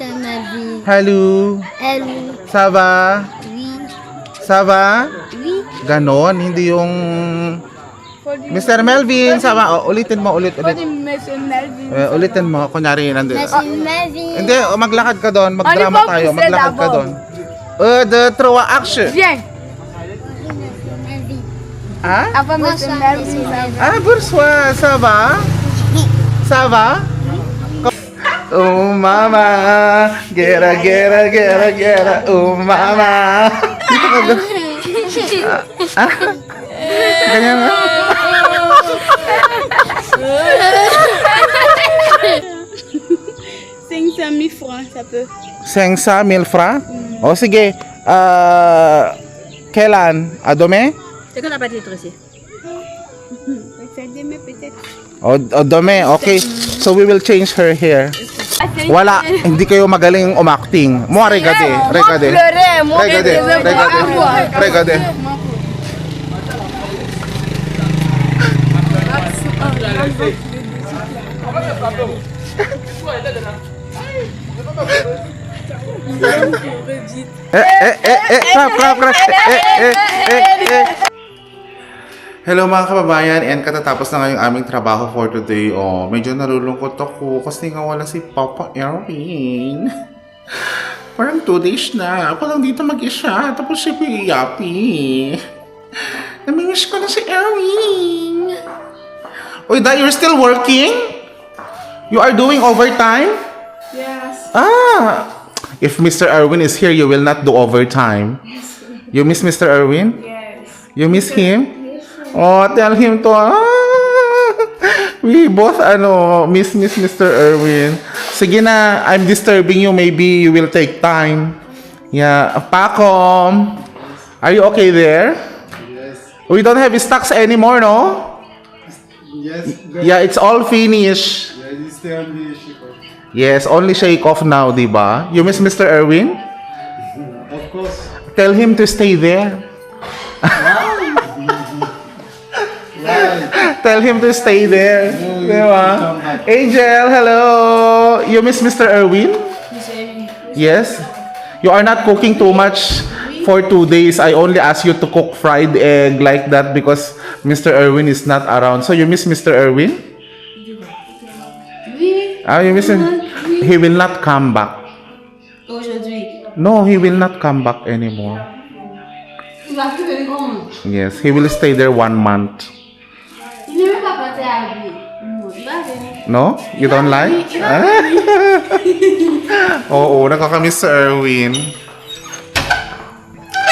Melvin. Hello. Hello. Ça va? Oui. Ça va? Oui. Ganon, hindi yung... Mr. Melvin, ça va? Oh, ulitin mo, ulit. Mr. Melvin. Ulitin mo, kunyari nandun. Monsieur Melvin. Hindi, maglakad ka doon, magdrama Ano po, tayo, Mr. maglakad ka Labo? doon. The trois action. Viens. Melvin. Ah? Apa Mr. Melvin? Ah, bonsoir, ça va? Ça va? Oh mama, gera gera gera gera, oh mama. Ganyan nga. Cinq cent mille francs, ça peut. 500,000 francs? O sige, kailan? Dome? C'est qu'on n'a pas titre ici. Ça demain peut-être. O dome, okay. So we will change her hair. Wala, hindi kayo magaling umacting. Mo regade, regade. Regade, regade, regade. Clap. Hello mga kababayan, and katatapos na ngayong aming trabaho for today. Medyo nalulungkot ako kasi nga wala si Papa Erwin. Parang 2 days na. Ako lang dito mag-isa. Tapos si Yapi. Namimiss ko na si Erwin. Uy, Dad, you're still working? You are doing overtime? Yes. If Mr. Erwin is here, you will not do overtime. You miss Mr. Erwin? Yes. You miss him? Oh, tell him to. We both miss Mr. Erwin. Sige na, I'm disturbing you. Maybe you will take time. Yeah, Pacom. Are you okay there? Yes. We don't have stocks anymore, no? Yes. Yeah, it's all finished. Yeah, you stay on the ship. Yes, only shake off now, diba? You miss Mr. Erwin? Of course. Tell him to stay there. Tell him to stay there. Diba? Angel, hello. You miss Mr. Erwin? Yes. You are not cooking too much for 2 days. I only ask you to cook fried egg like that because Mr. Erwin is not around. So you miss Mr. Erwin? You miss him? He will not come back. Aujourd'hui. No, he will not come back anymore. Il va plus venir comment? Yes, he will stay there 1 month. Il ne veut pas passer à lui. Non, il va venir. No? You don't like? Oo, nakakamiss sa Erwin.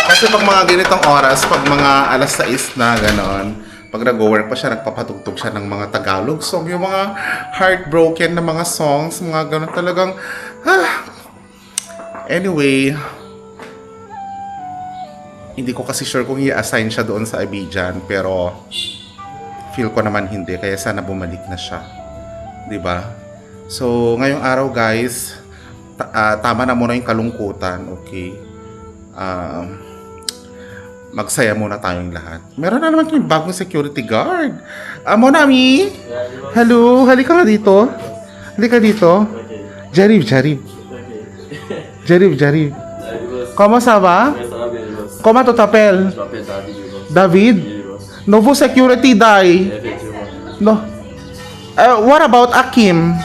Kasi pag mga ganitong oras, pag mga alas 6 na gano'n, pag nag-work pa siya, nagpapatugtog siya ng mga Tagalog song, yung mga heartbroken na mga songs, mga gano'n talagang, Anyway, hindi ko kasi sure kung i-assign siya doon sa Abidjan, pero feel ko naman hindi, kaya sana bumalik na siya. 'Di ba? So, ngayong araw guys, tama na muna yung kalungkutan, okay? Magsaya muna tayong lahat. Meron na naman yung bagong security guard. Monami! Hello, halika nga dito. Halika dito. Jarib. Comment ça va? Comment tu t'appelles? Je m'appelle David, je pense. David? Nouveau security guy. Effectivement. No. What about Akim?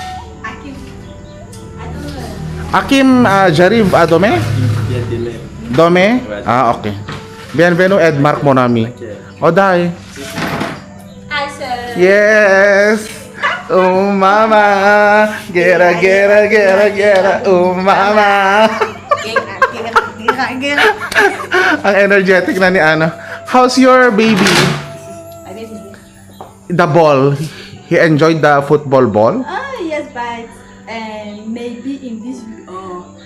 Akim Jarib Dome? Bien aimé. Dome? Okay. Bienvenue Edmark mon ami. Oday. Hi, sir. Yes. Oh mama. Gera. Oh mama. Ang energetic na ni Ana. How's your baby? The ball. He enjoyed the football ball? Yes, but maybe in this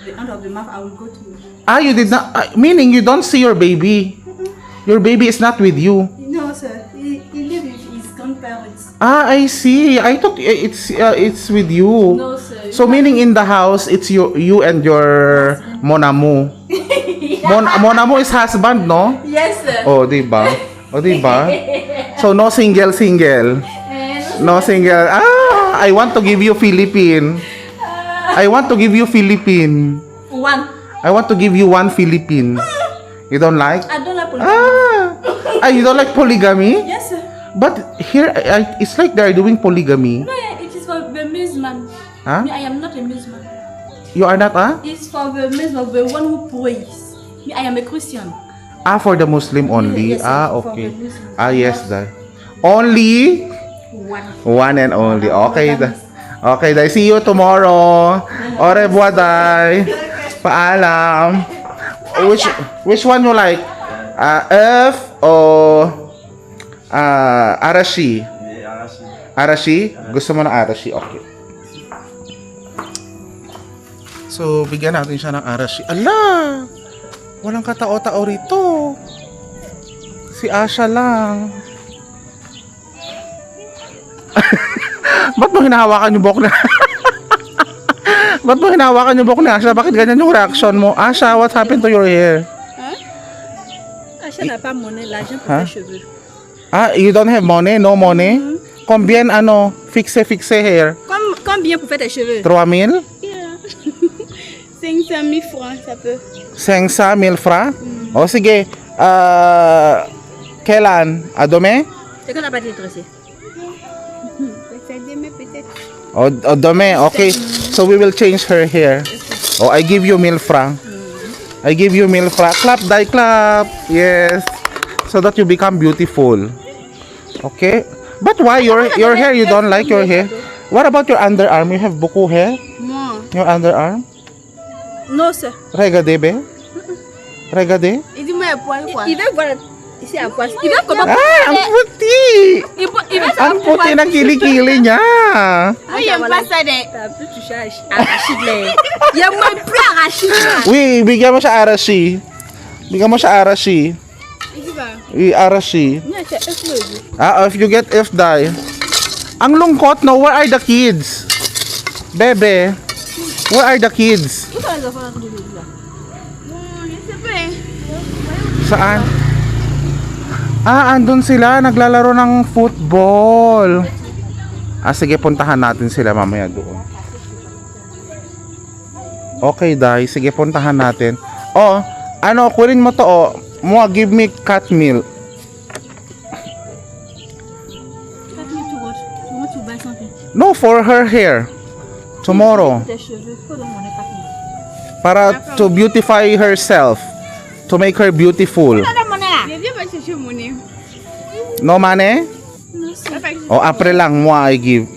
the end of the month I will go to. You did not, meaning you don't see your baby. Your baby is not with you. No, sir. He lives with his grandparents. I see. I thought it's with you. No, sir. So meaning in the house, it's you and your Monamu. Monamu is husband, no? Yes, sir. Oh, diba? So no single. No single. I want to give you Philippine. I want to give you Philippine. One. I want to give you one Philippine. You don't like? I don't like polygamy. You don't like polygamy? Yes, sir. But here, it's like they're doing polygamy. No, yeah, it is for the Muslim. Huh? Me, I am not a Muslim. You are not, It's for the Muslim, the one who prays. Me, I am a Christian. For the Muslim only. Yes, sir, for Okay. the Muslim. Yes, that. Only One. one and only. Okay, okay, Day. See you tomorrow. Au revoir, Day. Paalam. Which one you like? F or Arashi? Arashi? Gusto mo ng Arashi? Okay. So, bigyan natin siya ng Arashi. Ala! Walang katao-tao rito. Si Asha lang. Ba't mo hinahawakan yung buhok na? Ba't mo hinahawakan yung buhok ni Asha? Bakit ganyan yung reaction mo? Asha, what happened to your hair? Acha n'a pas monnaie, l'argent pour Hein? tes cheveux. You don't have money? No money? Combien fixe hair? Combien pour faire tes cheveux? 3,000? 500 000 francs, ça peut. 500,000 francs? O sige. Kailan? Adome? C'est qu'on n'a pas été dressé. C'est demain peut-être. O dome, okay. So we will change her hair. Oh, I give you 1,000 francs. I give you 1,000 francs. Clap, die clap. Yes. So that you become beautiful. Okay. But why your hair? You don't like your hair? What about your underarm? You have buku hair? Moi. Your underarm? Non, sir. Regardez, be? Regardez? Il dit, moi, à poil quoi? Il veut voir ici à poil. Il veut comment? Ang puti! Il veut Ang puti ng kilikili niya. Moi, j'aime pas ça des. T'as plus touché à arachide là. Il y a moins plus arachide là. Oui, bigyan mo siya Arashi. Bigyan mo siya Arashi. Il dit pas. Arashi. Non, c'est explosé. If you get F die. Ang lungkot, no? Where are the kids? Bebe, where are the kids? Où sont les enfants de l'église là? Non, je sais pas. Saan? Andun sila. Naglalaro ng football. Sige, puntahan natin sila mamaya doon. Okay, Day. Sige, puntahan natin. Kunin mo to, Mo, give me cat milk. Tu want to buy something? No, for her hair. Tomorrow. Tes cheveux, faut le monnaie pas. Para to beautify herself. To make her beautiful. Pas de monnaie là. Je viens pas chercher monnaie. No money? Après lang, moi, I give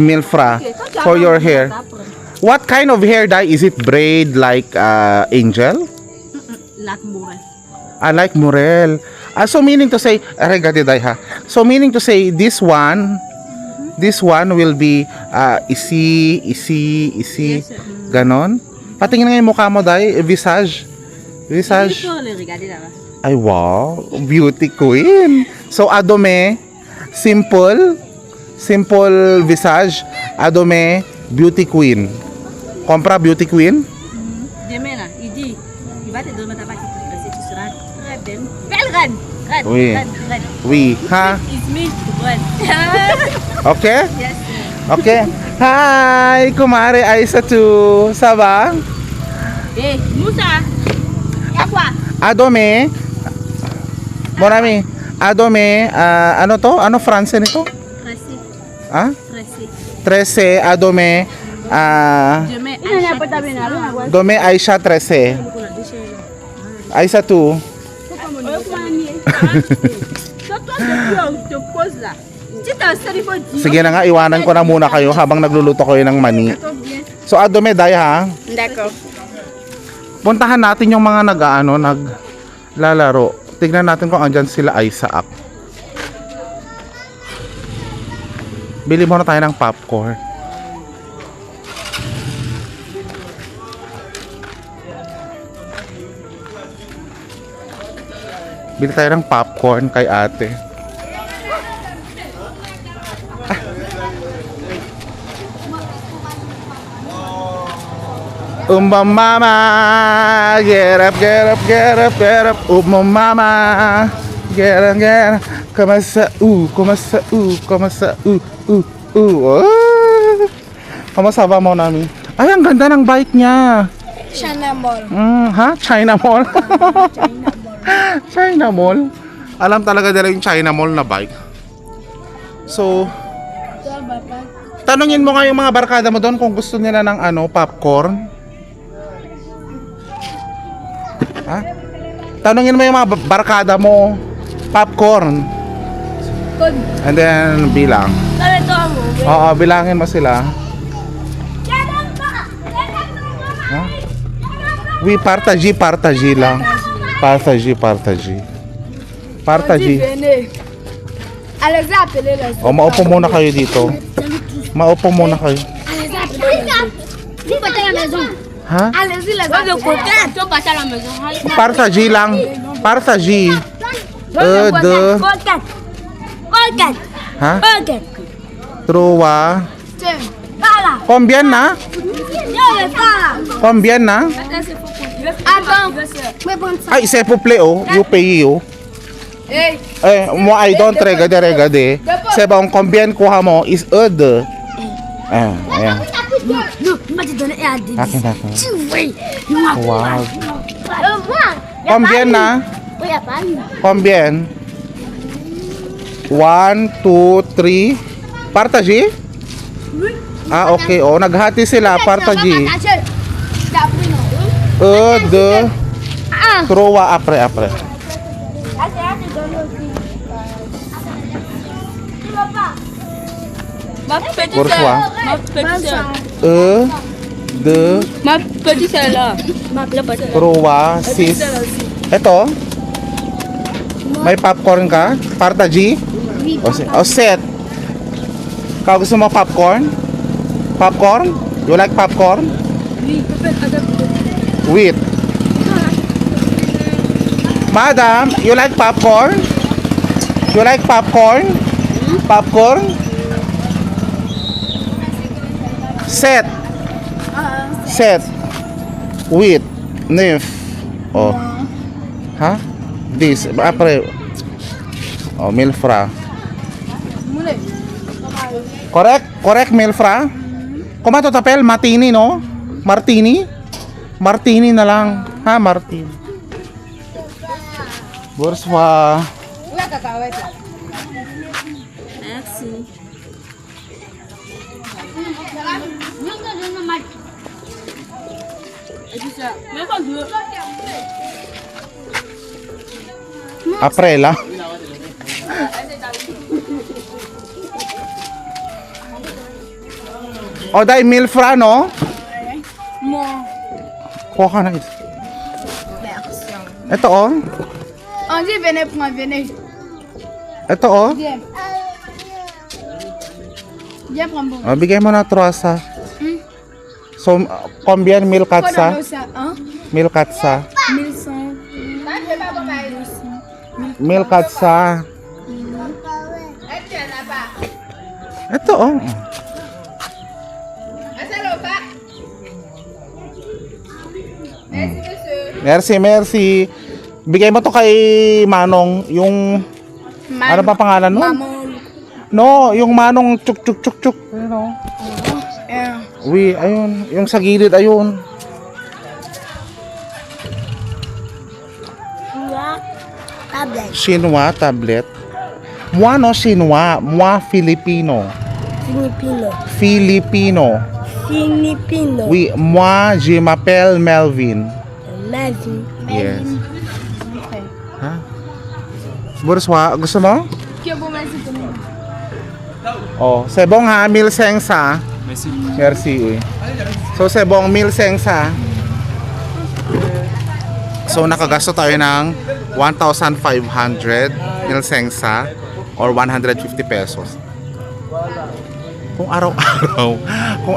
1,000 francs for your hair. What kind of hair dye? Is it braid like angel? Like more. I like Morel. So meaning to say, regarding dye ha. So meaning to say, this one will be isi, Yes, ganon. Patingin nga yung mukha mo, dye, visage. Il faut le regarder là-bas. Ay, wow. Beauty queen. So, Adome, simple visage. Adome, beauty queen. Compra beauty queen? Demain là, il dit, il va te donner ta partie toute tracée, tu seras très belle. Belle reine. Reine. Oui. Reine. Oui. Ha? It's me, reine. Okay? Yes. Okay. Hi, kumare Aisa too. Ça va? Eh, Moussa. Y'a quoi? Adome. Mon ami. Adome, ano to? Ano France nito? Tracée. Ah? Tracée. 13, Adome. Demain, Aïcha. Dome Aisha 13. Aisa too. Te pose là. Si t'as un seul, il faut dire. Sige na nga, iwanan ko na muna kayo habang nagluluto kayo ng mani. So, Adome, day ha. D'accord. Puntahan natin yung mga naglalaro. Tignan natin kung andyan sila Isaac. Bili muna tayo ng popcorn. Bili tayo ng popcorn kay ate. Mama, get up, get up, get up, get up. Mama, get up, get up. Kamusta, kamusta, kamusta, Comment ça va mon ami? Ay, ang ganda ng bike niya. China Mall. Ha? China Mall? China Mall? Alam talaga nila yung China Mall na bike. So, tanungin mo nga yung mga barkada mo doon kung gusto nila ng popcorn. Ha? Tanungin mo yung mga barkada mo, popcorn. And then, bilang. Oo, bilangin mo sila. Ha? Oui, partager lang. Partager. Allez-y, appelez-les. O, maupo muna kayo dito. Maupo muna kayo. Allez-y, appelez-les. Vous partez à la maison. Ha? Allez-y, les gars. Tu passes à la maison. Partager lang. Partager. Regarde. Ha? Regarde. Troa. Tiens. Voilà. Combien na? Voilà. Combien na? Attends. Mais bon, ça. Ay, s'il vous plaît, oh. You pay, oh. Hey. Moi, I don't regade. C'est bon, combien kuha mo is deux. Ayan. Non, moi, tu donnes à des. Akin. Tu vois. Moi. Wow. Moi. Combien na? Oui, y a pas eu. Combien? 1, 2, 3. Partager? Ah, okay. Oh, naghati sila. Partager. T'as pris, non? Deux. Troa après. Ah, c'est là, tu donnes aussi. Tu vas pas. Ma petite Pour sœur. toi. Ma petite sœur. Deux. Ma petite sœur là. Ma petite sœur. Troa, sis. Ito. May popcorn ka? Partager? O set. Ikaw gusto mo popcorn? Popcorn? You like popcorn? Wait. Madam, you like popcorn? You like popcorn? Popcorn? Set. Wait. Nif. Oh. Ha? This. Apre. Oh, milfra. Correct, milfra. Kumato tapel, martini, no? Martini? Martini na lang. Ha, martini. Bonsoir. Merci. Mais pas deux. Après là. O dai milfra, no? Kuha ka na isa. Ito, oh. On dit venez prendre, venez. Ito, oh. Viens. Viens prendre bon. O, bigay mo na troasa. So, combien mil katsa? Hein? Mil katsa. 1100. Mil katsa. Ito, oh. Merci. Bigay mo to kay Manong, yung ano pa pangalan nun? No, yung Manong chuk. Ayun, oh. Uy, ayun, yung sa gilid, ayun. Tablet. Chinois tablet. Moi no Chinois, moi Filipino. Filipino. Oui, moi je m'appelle Melvin. Melvin. Yes. Ha? Bonsoir, gusto mo? Que bon, merci pour nous. Oh, sebong ha, 1500. Merci. Merci, uy. So, sebong 1500. So, nakagasto tayo ng 1,500 1500 or 150 pesos. Kung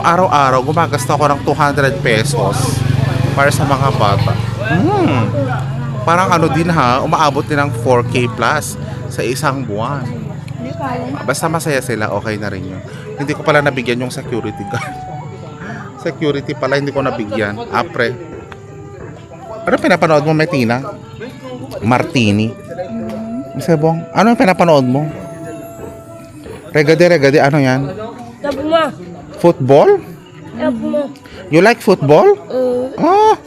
araw-araw, gumagasto ako ng 200 pesos para sa mga bata. Parang ano din ha, umaabot din ng 4K plus sa isang buwan. Basta masaya sila, okay na rin yun. Hindi ko pala nabigyan yung security guard. Security pala, hindi ko nabigyan. Apre. Ano pinapanood mo, Metina? Martini. Sebong, ano yung pinapanood mo? Regade, ano yan? Football? You like football? Oh.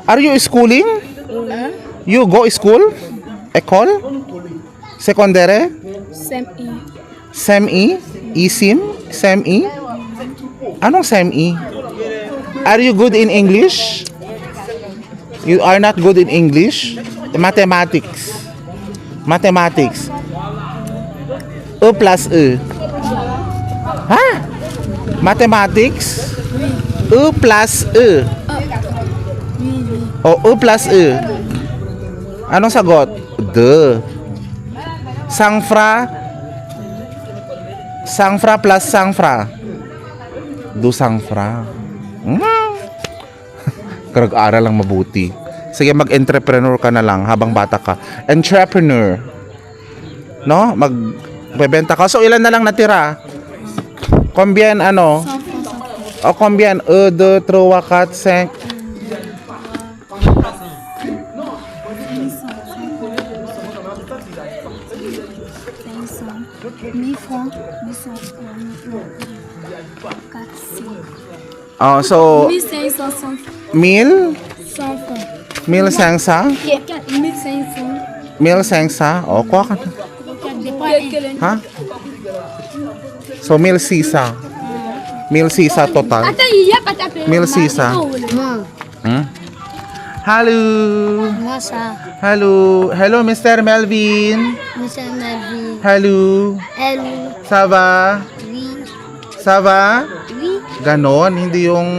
Are you schooling? You go school? Ecole? Secondary? SEM-E. SEM-E? ISIM? SEM-E? Anong SEM-E? Are you good in English? You are not good in English? Mathematics. Mathematics. E plus E. Ha? Mathematics? E plus E. O, E plus E. Anong sagot? De. Sangfra. Sangfra plus sangfra. Du sangfra. Karag-aral lang mabuti. Sige, mag-entrepreneur ka na lang habang bata ka. Entrepreneur. No? Magbebenta ka. So, ilan na lang natira? Combien, ano? O, combien? 1, 2, 3, 4, 5. Oh, so, 1500. 1,000? 100 francs. 1,500? 1500. 1,500? O, kuha ka na. Ha? So, 1,600. 1,600 total. 1,600. Hmm? Hello. Bonsoir. Hello. Hello, Mr. Melvin. Monsieur Melvin. Hello. Hello. Ça va? Oui. Ça va? Oui. Ganon, hindi yung...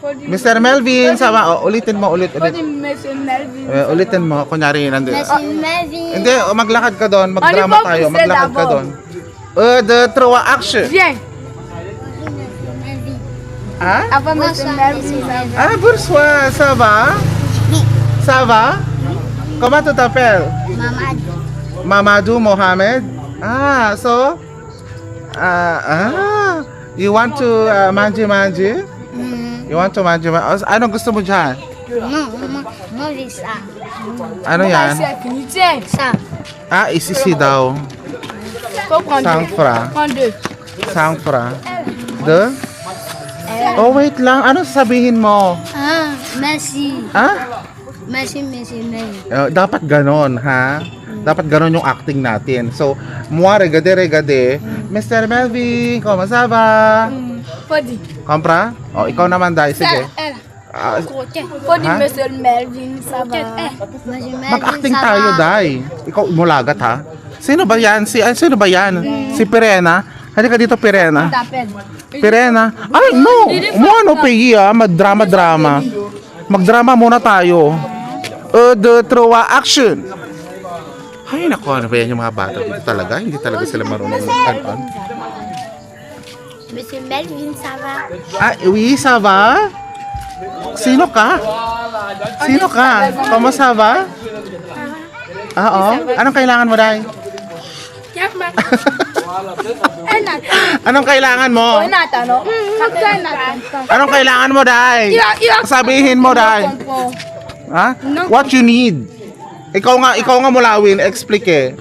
Mr. Melvin, ça va? O, ulitin mo, ulit. Monsieur Melvin. Ulitin mo, kunyari nandun. Monsieur Melvin. Hindi, maglakad ka doon, magdrama tayo, maglakad ka doon. 1, 2, 3, action! Viens. Ah? Avant Monsieur Melvin. Ah, bonsoir, ça va? Ça va? Comment tu t'appelles? Mamadou. Mamadou Mohamed? Ah, so? You want to manji-manji? You want to manji-manji? Anong gusto mo dyan? Non, ça. Ano yan? Tiens. Ça. Ah, isisi daw. Faut prendre deux. Sangfra. Prends deux. Sangfra. De? Oh, wait lang. Ano sasabihin mo? Ah, merci. Ah? Merci, monsieur Melvin. Dapat ganon, ha? Dapat ganon yung acting natin. So, moi, regade. Mr. Melvin, comment ça va? Faut dire. Kompra? O, ikaw naman, Day. Sige. Elle. Ah, Faut dire Hein? Monsieur Melvin. Ça va. Monsieur Melvin, mag-acting ça tayo, va? Day. Ikaw, mulagat, ha? Sino ba yan? Sino ba yan? Si Pirena? Halika dito, Pirena. T'appelles. Pirena? Ay, no! Umuano, Peggy, ha? Magdrama-drama. Magdrama muna tayo. 1, 2, 3, action! Ay, naku, ano ba yan yung mga bata dito talaga? Hindi talaga sila marunong mag-on. Monsieur Melvin, ça va? Ah, oui, ça va? Sino ka? Sino ka? Comment ça va? Ah, oh. Anong kailangan mo, Day? Anong kailangan mo? Nathan, no? Nathan. Anong kailangan mo, Day? Sabihin mo, Day. Ha? What you need? Ikaw nga mulawin, explain eh.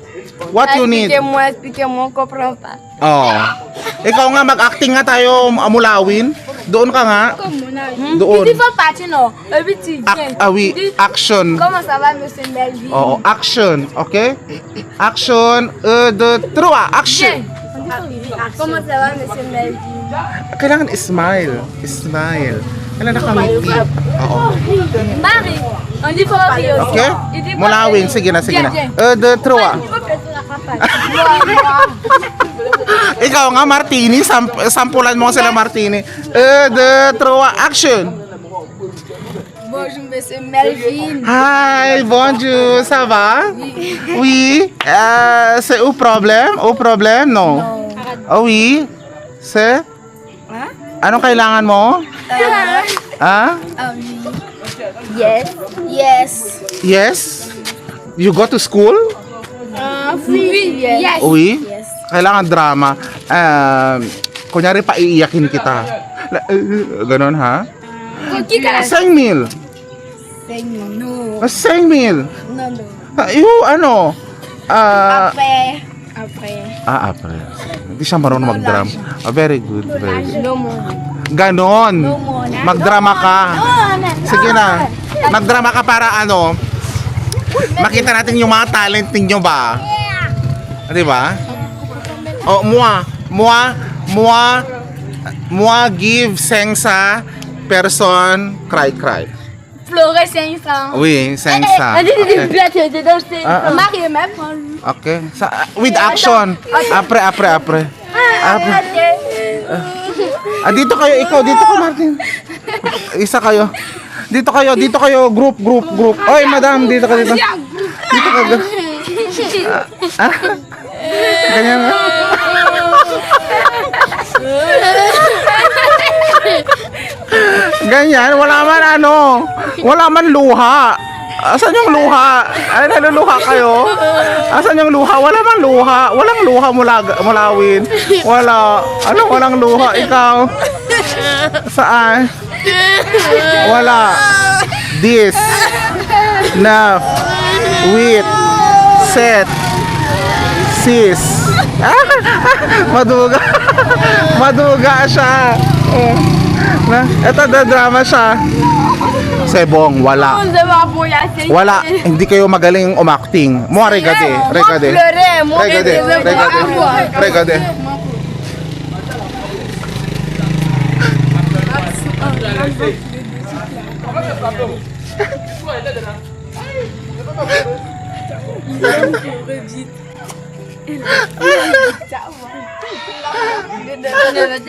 What you need? Expliquez-moi, on comprend pas. Oh. Ikaw nga mag-acting nga tayo mulawin. Doon ka nga. Doon. Il faut partir, non? Et puis tu viens. Oui, action. Comment ça va, Monsieur Melvin? Oo, action. Okay? Action. 1, 2, 3, action. Comment ça va, Monsieur Melvin? Kailangan smile. Smile. Kailangan nakamiti. Oo. Marie, on dit faut rire aussi. Okay? Il dit Mulawin. Sige na, sige na. 1, 2, 3. Ikaw nga, Martini. Sampulan mo sila, Martini. 1, 2, 3, action. Bonjour, Monsieur Melvin. Hi, bonjour. Ça va? Oui. C'est un problème? Un problème? Non. Oh, oui. C'est? Anong kailangan mo? Ah? Yes. Yes. Yes? You go to school? Oui. Yes. Oui? Kailangan drama. Kunyari pa iiyakin kita. Ganon, ha? 5,000. 5,000. No. 5,000. No. Ano? Après. April. Hindi siya marunong mag-drum. Very good, very good. No more. Ganon. Magdrama ka. Sige na. Magdrama ka para ano, makita natin yung mga talent ninyo ba? Di ba? Oh, moi give sengsa person cry. Pleurer 500. Oui, sengsa. Okay. Marie même. Okay. With action. Apre. Dito kayo, ikaw, dito ka, Martin. Isa kayo. Dito kayo, group. Oy, madam, dito ka. Dito ka. Ganyan nga. Ganyan, wala man luha. Asan yung luha? Ay, naluluha kayo? Asan yung luha? Wala man luha. Walang luha mulawin. Walang luha. Ikaw? Saan? Wala. This. Enough. Wait. Set. Sis. Maduga siya. Ito drama siya. Sebong, wala. Hindi kayo magaling umacting. Mo regade.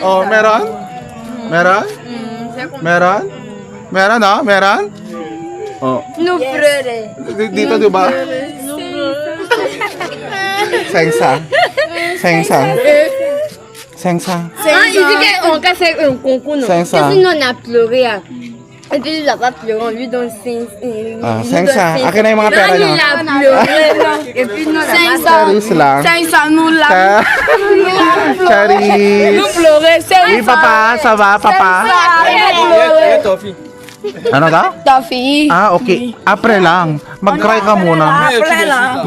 Oh, meron? Oh. Nous pleurer. Dito, di ba? Sengsa. Ah, il dit qu'on va faire un concours, non? Sengsa. Sinon, on a pleuré. Et puis, il n'a pas pleuré, on lui donne 5. Sengsa. Akin na yung mga pera nyo. Il a pleuré. Et puis, nous, on a pas Charis lang. 500, nous l'avons. Charis. Nous pleurer, Oui, papa. Ça va, papa? Ano daw? Ta fille. Ah, okay. Apre lang. Mag-cry ka muna.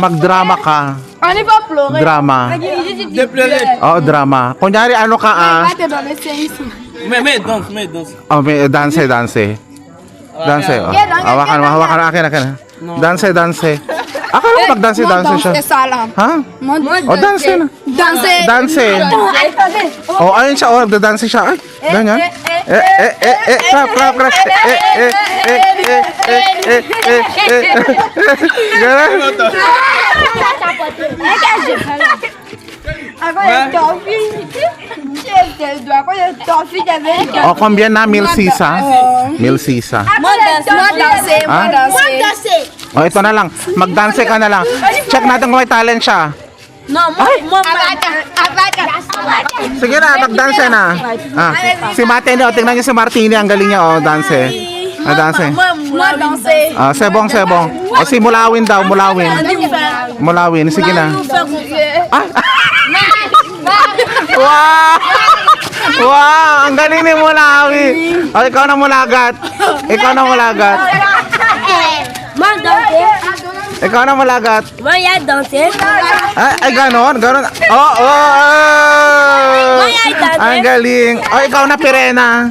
Magdrama ka. On n'est pas pleuré. Drama. De pleurer. Oh, drama. Kunyari, ano ka Te donner 500. Mais danse. Oh, may dance. Oh. Hawakan. Akin. Dance. Akala ko mag-dance siya. C'est ça là. Ha? Oh, dance na. Dance. Oh, ayun siya. Oh, nagda-dance siya. Ay, ganyan. Clap. Ganyan. Oh, combien na? 1,600? 1,600. Moi danser. Oh, ito na lang. Mag-dance ka na lang. Check natin kung may talent siya. Non, moi. Sige na, mag-dance na. Si Martini, oh, tingnan niyo si Martini. Ang galing niya, oh, dance. Dance. Moi danser. Sebong. O, si Mulawin daw, Mulawin, sige na. Wow, ang galing ni Mulawin. O, ikaw na mulagat. Moi danser. Ikaw na mulagat. Moi y a danser. Ay, ganon. Oh. Ang galing. O, ikaw na, Pirena.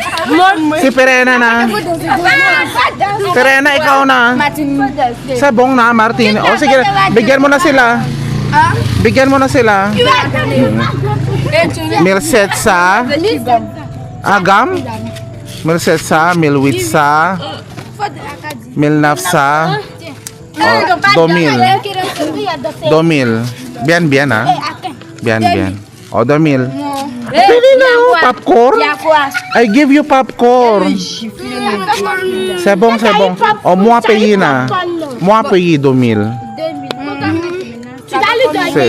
Si Pirena na. Pirena, ikaw na. Sebong na, Martin. O, sige, bigyan mo na sila. Milset sa Agam. Milset sa Milwit sa Milnaf sa Domil. Bien ha. Bien. O, Domil. Pili na o, popcorn. I give you popcorn. Sebong. O, moi paye na. Moi paye 2,000.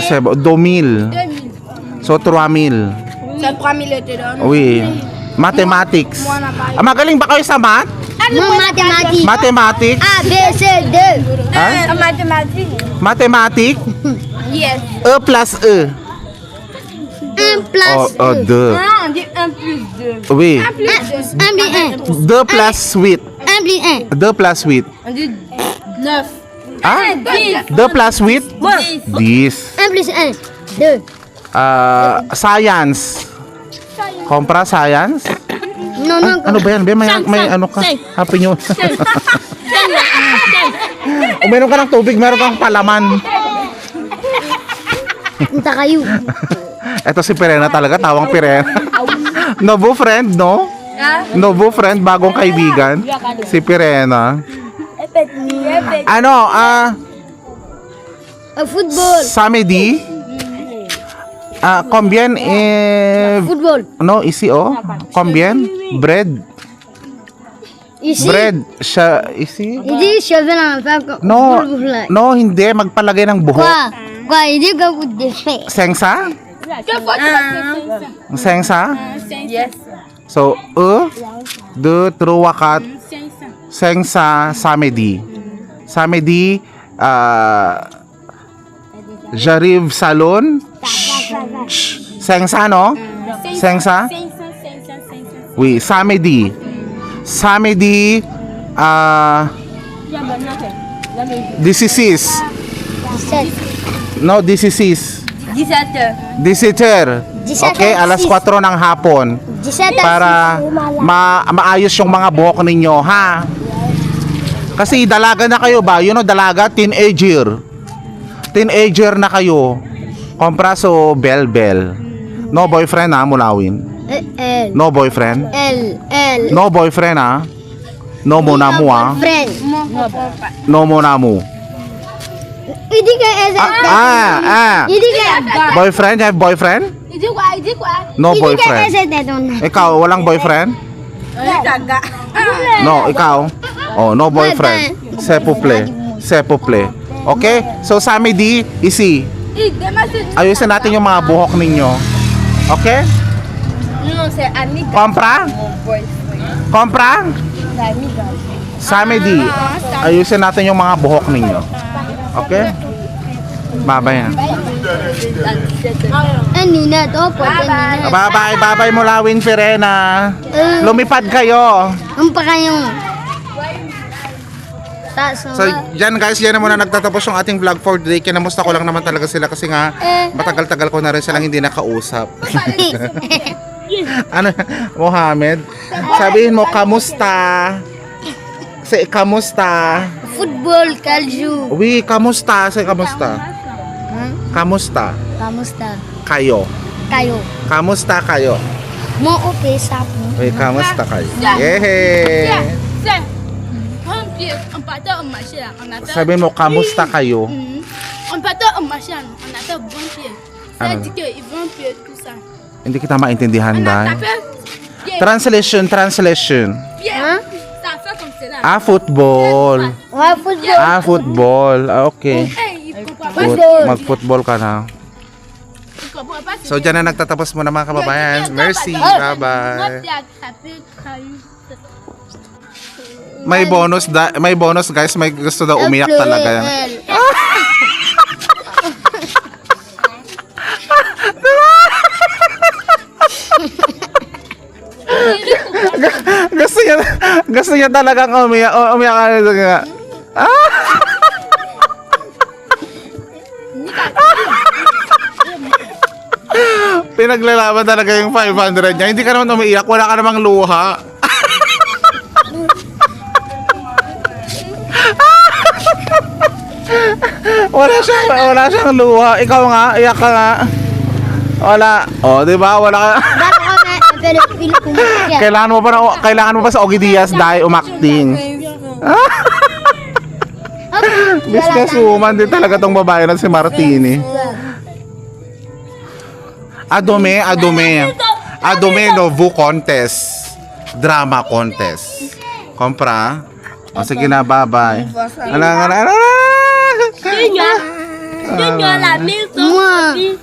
Sebong, 2,000. So, 3,000. C'est 3 000 je te donne. Oui. Mathematics. Magaling ba kayo sa math? Mathématiques. Mathematics? A, B, C, D. Ha? Mathématiques. Mathematics? Yes. E plus E. 1 plus Oh, 2. on dit 1 plus 2. Oui. 1 plus 1. 2 plus 8. 1 plus 1. 2 plus 8. On dit 9. Ah? 2 plus 8? 10. 1 plus 1. 2. Science. Compra science? Non, non, Ano ba yan? Be, may ano ka? Happy New Uminom ka ng tubig, meron kang palaman. Punta kayo. Eto si Pirena talaga, tawang Pirena. Novo friend, no? Novo friend, bagong kaibigan. Si Pirena. Ano, Football. Samedi? Combien Football. no, ici oh? Combien? Bread? Ici. Bread. Ici? Ici, je vais en faire comme No, football. no, hindi. Magpalagay ng buhok. Quoi? Quoi? Il dit que vous défaites. Sengsa? Sengsa? Yes. So, 1, 2, 3, 4, Sengsa, samedi. Samedi, j'arrive salon. Sengsa, no? Sengsa? Oui, samedi. Samedi, 16. 17. No, 16. 17h. 17. Okay, alas 4 ng hapon. 17 Para maayos yung mga buhok ninyo, ha? Kasi dalaga na kayo ba? You know, dalaga, teenager. Teenager na kayo. Kompraso, bel-bel. No boyfriend, ha, Mulawin? L. No boyfriend? L. No boyfriend, ha? No mo na mo, ha? Friend. No mo na mo. Il dit que elle Il dit que Boyfriend? You have boyfriend? Il dit quoi? Il dit quoi? No il dit que boyfriend. c'était ton. Ikaw, walang boyfriend? No, ikaw? Oh, no boyfriend. S'il vous plaît. S'il vous plaît. Okay? So, samedi, isi. Ayusin natin yung mga buhok ninyo. Okay? Non, c'est amiga. Kompra? Kompra? Samedi. Ayusin natin yung mga buhok ninyo. Okay? Bye-bye. Nina, to po. Nina. Bye-bye. Bye-bye, Mulawin Pirena. Lumipad kayo. Ang pa kayong. So, dyan guys, yan na muna nagtatapos yung ating vlog for today. Kinamusta ko lang naman talaga sila kasi nga matagal-tagal ko na rin silang hindi nakausap. Ano, Mohamed? Sabihin mo, kamusta? Kamusta? Football, kalju. Oui, kamusta? Kamusta? Kamusta? Kamusta? Kayo. Kayo. Kamusta kayo? Mo okay sa mo. Oui, kamusta kayo? Yehey! On partait au marché là, on a fait. Sabihin mo, kamusta kayo? On partait au marché là, on a fait bon pied. Ça Ano? dit qu'ils vont pied tout ça. Hindi kita maintindihan, On a Day. tapé pied, Translation. pied. Hein? Ça fait comme cela. Football. Ouais, football. Football. Okay. Hey, il comprend pas. Mag-football ka na. Il comprend pas. So, dyan na nagtatapos muna mga kababayan. Merci. Moi, Bye-bye. j'ai attrapé caillou. May bonus guys. May gusto daw umiyak talaga. gusto niya talagang umiyak. Umiyak ka. Pinaglalaban talaga yung 500 niya. Hindi ka naman umiiyak. Wala ka namang luha. Wala siyang luha. Ikaw nga, iyak ka nga. Wala. Oh, 'di ba? Wala ka. Dalo kami, pero pili ko mo. Kailangan mo pa sa Ogie Diaz dahil umakting. Businesswoman din talaga tong babae na si Martini. Adome Novo contest. Drama contest. Kompra. O sige na, bye-bye. Ala. Moi.